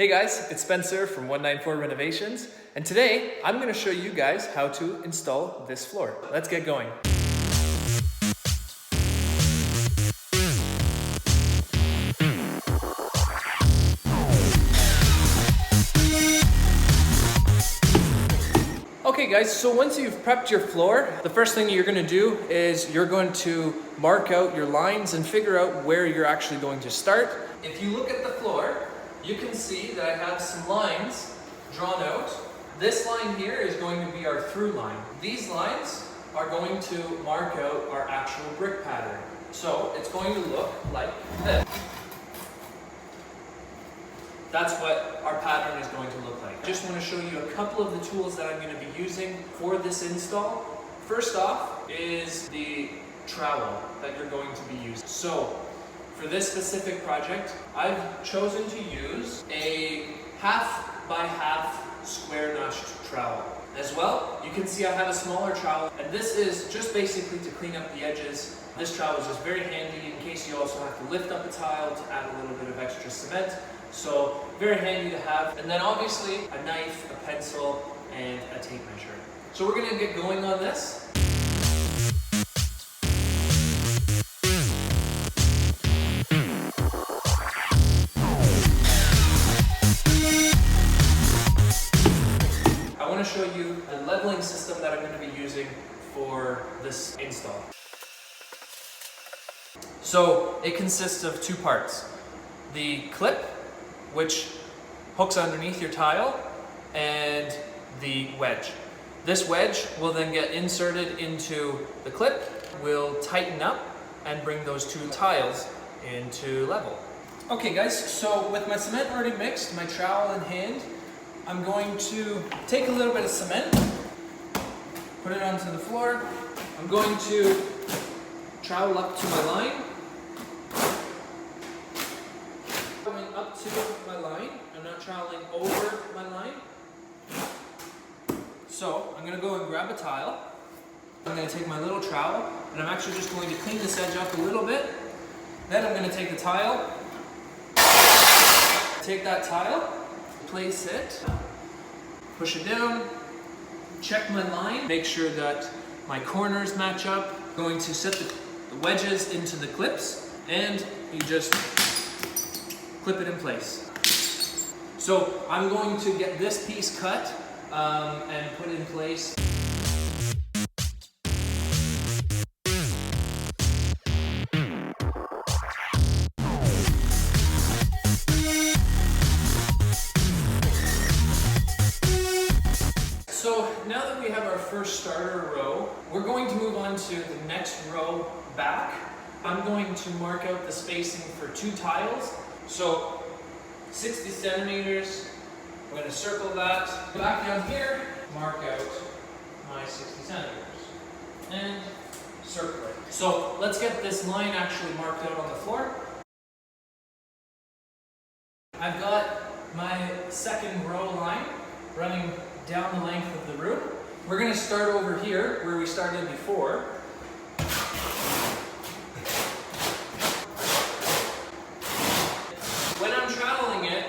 Hey guys, it's Spencer from 194 Renovations, and today I'm going to show you guys how to install this floor. Let's get going. Okay guys, so once you've prepped your floor, the first thing you're going to do is you're going to mark out your lines and figure out where you're actually going to start. If you look at the floor, you can see that I have some lines drawn out. This line here is going to be our through line. These lines are going to mark out our actual brick pattern. So it's going to look like this. That's what our pattern is going to look like. I just want to show you a couple of the tools that I'm going to be using for this install. First off is the trowel that you're going to be using. So for this specific project, I've chosen to use a 1/2 by 1/2 square notched trowel. As well, you can see I have a smaller trowel, and this is just basically to clean up the edges. This trowel is just very handy in case you also have to lift up a tile to add a little bit of extra cement. So very handy to have. And then obviously a knife, a pencil, and a tape measure. So we're gonna get going on this. I want to show you the leveling system that I'm going to be using for this install. So it consists of two parts. The clip, which hooks underneath your tile, and the wedge. This wedge will then get inserted into the clip, will tighten up and bring those two tiles into level. Okay guys, so with my cement already mixed, my trowel in hand, I'm going to take a little bit of cement, put it onto the floor. I'm going to trowel up to my line. Going up to my line, I'm not troweling over my line. So I'm going to go and grab a tile. I'm going to take my little trowel, and I'm actually just going to clean this edge up a little bit. Then I'm going to take the tile, take that tile, place it, push it down, check my line, make sure that my corners match up. I'm going to set the wedges into the clips, and you just clip it in place. So I'm going to get this piece cut and put in place. So now that we have our first starter row, we're going to move on to the next row back. I'm going to mark out the spacing for two tiles. So 60 centimeters, I'm going to circle that. Back down here, mark out my 60 centimeters and circle it. So let's get this line actually marked out on the floor. I've got my second row line running down the length of the room. We're going to start over here where we started before. When I'm troweling it,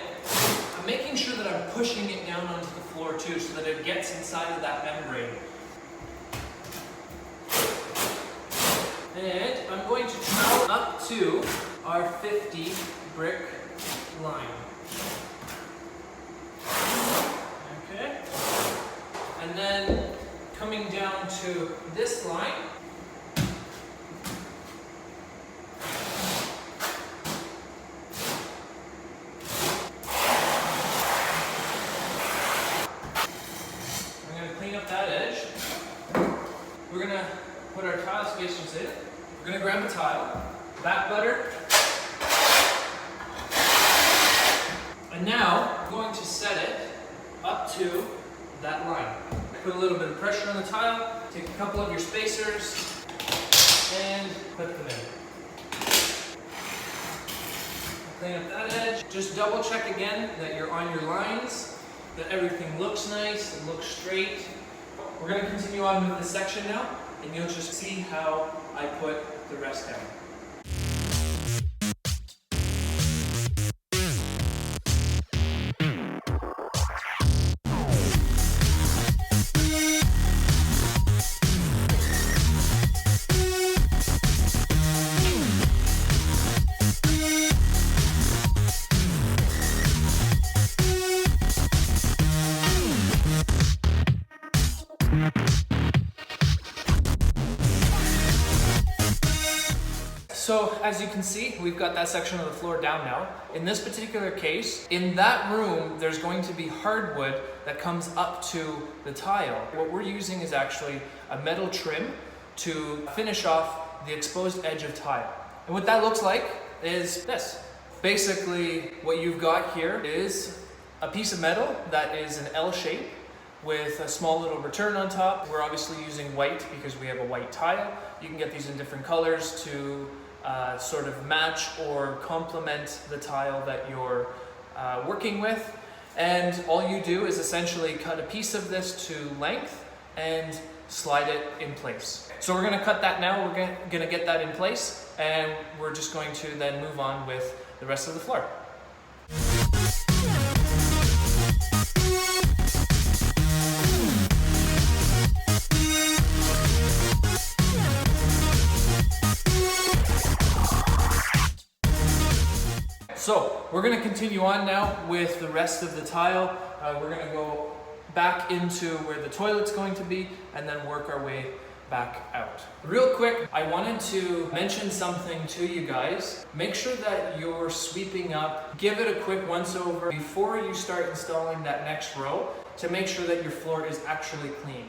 I'm making sure that I'm pushing it down onto the floor too, so that it gets inside of that membrane. And I'm going to trowel up to our 50 brick line. Okay. And then coming down to this line, I'm going to clean up that edge. We're going to put our tile spacers in. We're going to grab a tile, back butter, and now I'm going to set it up to that line. Put a little bit of pressure on the tile, take a couple of your spacers, and put them in. Clean up that edge. Just double check again that you're on your lines, that everything looks nice, it looks straight. We're going to continue on with this section now, and you'll just see how I put the rest down. So as you can see, we've got that section of the floor down now. In this particular case, in that room, there's going to be hardwood that comes up to the tile. What we're using is actually a metal trim to finish off the exposed edge of tile. And what that looks like is this. Basically, what you've got here is a piece of metal that is an L shape with a small little return on top. We're obviously using white because we have a white tile. You can get these in different colors to sort of match or complement the tile that you're working with. And all you do is essentially cut a piece of this to length and slide it in place. So we're gonna cut that now, we're gonna get that in place, and we're just going to then move on with the rest of the floor. So we're going to continue on now with the rest of the tile. We're going to go back into where the toilet's going to be and then work our way back out. Real quick, I wanted to mention something to you guys. Make sure that you're sweeping up, give it a quick once over before you start installing that next row to make sure that your floor is actually clean.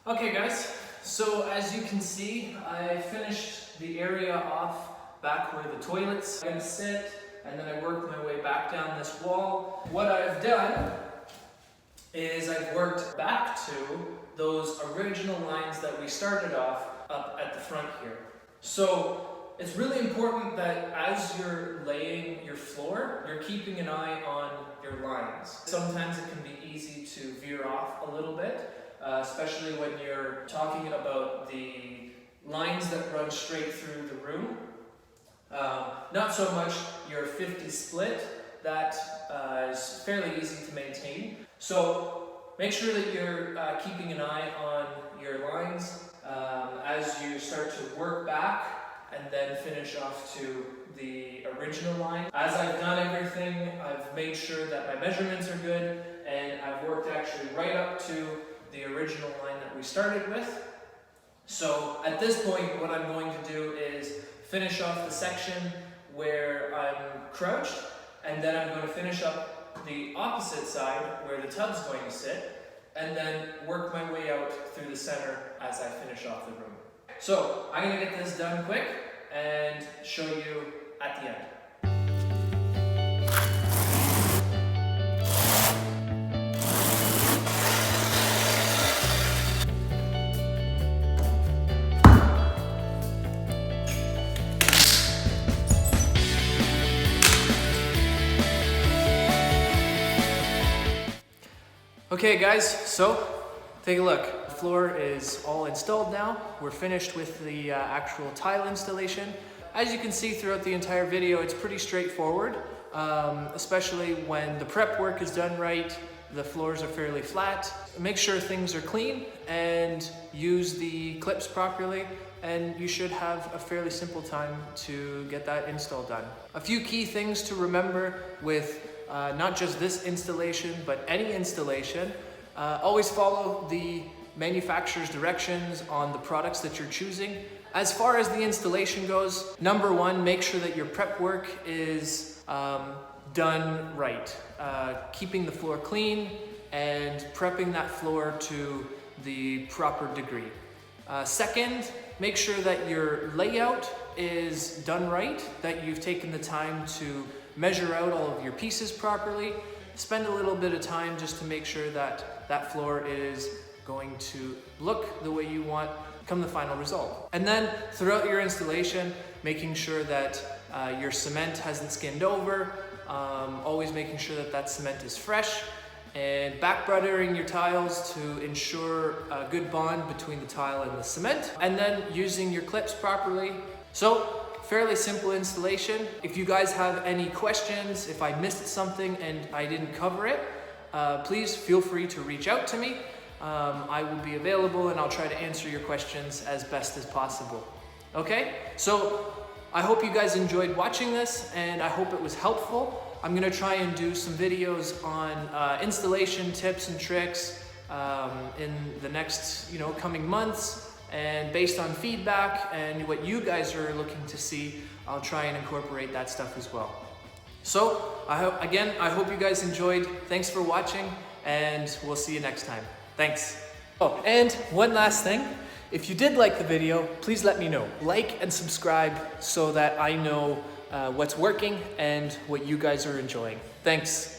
Okay guys, so as you can see, I finished the area off back where the toilet's gonna sit, and then I worked my way back down this wall. What I've done is I've worked back to those original lines that we started off up at the front here. So it's really important that as you're laying your floor, you're keeping an eye on your lines. Sometimes it can be easy to veer off a little bit. Especially when you're talking about the lines that run straight through the room. Not so much your 50 split, that is fairly easy to maintain. So make sure that you're keeping an eye on your lines as you start to work back and then finish off to the original line. As I've done everything, I've made sure that my measurements are good, and I've worked actually right up to the original line that we started with. So at this point, what I'm going to do is finish off the section where I'm crouched, and then I'm going to finish up the opposite side where the tub's going to sit, and then work my way out through the center as I finish off the room. So I'm going to get this done quick and show you at the end. Okay guys, so take a look. The floor is all installed now. We're finished with the actual tile installation. As you can see throughout the entire video, it's pretty straightforward, especially when the prep work is done right. The floors are fairly flat. Make sure things are clean and use the clips properly, and you should have a fairly simple time to get that install done. A few key things to remember with not just this installation, but any installation. Always follow the manufacturer's directions on the products that you're choosing. As far as the installation goes, number one, make sure that your prep work is done right. Keeping the floor clean and prepping that floor to the proper degree. Second, make sure that your layout is done right, that you've taken the time to measure out all of your pieces properly. Spend a little bit of time just to make sure that that floor is going to look the way you want come the final result. And then throughout your installation, making sure that your cement hasn't skinned over, always making sure that that cement is fresh, and back buttering your tiles to ensure a good bond between the tile and the cement, and then using your clips properly. So, fairly simple installation. If you guys have any questions, if I missed something and I didn't cover it, please feel free to reach out to me. I will be available and I'll try to answer your questions as best as possible. Okay, so I hope you guys enjoyed watching this and I hope it was helpful. I'm gonna try and do some videos on installation tips and tricks in the next coming months, and based on feedback and what you guys are looking to see, I'll try and incorporate that stuff as well. So I hope you guys enjoyed. Thanks for watching and we'll see you next time. Thanks. Oh, and one last thing. If you did like the video, please let me know. Like and subscribe so that I know what's working and what you guys are enjoying. Thanks.